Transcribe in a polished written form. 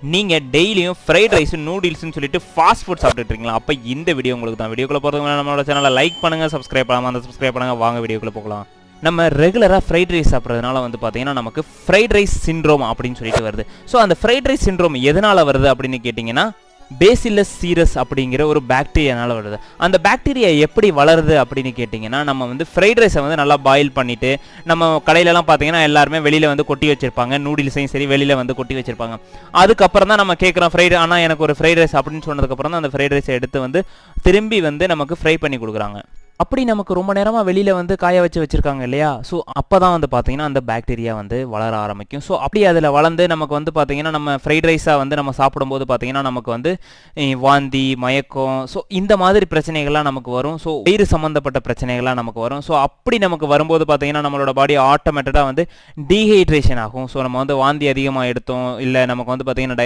நீங்கள் டெய்லியும் fried rice நூடுல்ஸ்னு சொல்லிட்டு ஃபாஸ்ட் ஃபுட் சாப்பிட்டுட்டு இருக்கீங்களா? அப்போ இந்த வீடியோ உங்களுக்கு தான். வீடியோக்குள்ளே போகிறதுக்கு நம்மளோட சேனலை லைக் பண்ணுங்கள், சப்ஸ்கிரைப் பண்ணாமல் அந்த சப்ஸ்கிரைப் பண்ணுங்கள். வாங்க வீடியோக்குள்ளே போகலாம். நம்ம ரெகுலராக ஃப்ரைட் ரைஸ் சாப்பிட்றதுனால வந்து பார்த்தீங்கன்னா நமக்கு ஃப்ரைட் ரைஸ் சிண்ட்ரோம் அப்படின்னு சொல்லிட்டு வருது. ஸோ அந்த ஃப்ரைட் ரைஸ் சிண்ட்ரோம் எதனால் வருது அப்படின்னு கேட்டிங்கன்னா பேசிலஸ் சீரஸ் அப்படிங்கிற ஒரு பாக்டீரியானால வருது. அந்த பாக்டீரியா எப்படி வளருது அப்படின்னு கேட்டிங்கன்னா, நம்ம வந்து ஃப்ரைட் ரைஸை வந்து நல்லா பாயில் பண்ணிவிட்டு நம்ம கடையிலலாம் பார்த்தீங்கன்னா எல்லாருமே வெளியில் வந்து கொட்டி வச்சுருப்பாங்க. நூடுல்ஸையும் சரி வெளியில் வந்து கொட்டி வச்சுருப்பாங்க. அதுக்கப்புறம் தான் நம்ம கேட்குறோம் ஆனால் எனக்கு ஒரு ஃப்ரைட் ரைஸ் அப்படின்னு சொன்னதுக்கப்புறம் தான் அந்த ஃப்ரைட் ரைஸை எடுத்து வந்து திரும்பி வந்து நமக்கு ஃப்ரை பண்ணி கொடுக்குறாங்க. அப்படி நமக்கு ரொம்ப நேரமாக வெளியில் வந்து காய வச்சுருக்காங்க இல்லையா? ஸோ அப்போ தான் வந்து பார்த்தீங்கன்னா அந்த பாக்டீரியா வந்து வளர ஆரம்பிக்கும். ஸோ அப்படி அதில் வளர்ந்து நமக்கு வந்து பார்த்தீங்கன்னா நம்ம ஃப்ரைட் ரைஸாக வந்து நம்ம சாப்பிடும்போது பார்த்தீங்கன்னா நமக்கு வந்து வாந்தி, மயக்கம், ஸோ இந்த மாதிரி பிரச்சனைகள்லாம் நமக்கு வரும். ஸோ வயிறு சம்மந்தப்பட்ட பிரச்சனைகள்லாம் நமக்கு வரும். ஸோ அப்படி நமக்கு வரும்போது பார்த்தீங்கன்னா நம்மளோட பாடி ஆட்டோமேட்டடாக வந்து டீஹைட்ரேஷன் ஆகும். ஸோ நம்ம வந்து வாந்தி அதிகமாக எடுத்தோம், இல்லை நமக்கு வந்து பார்த்தீங்கன்னா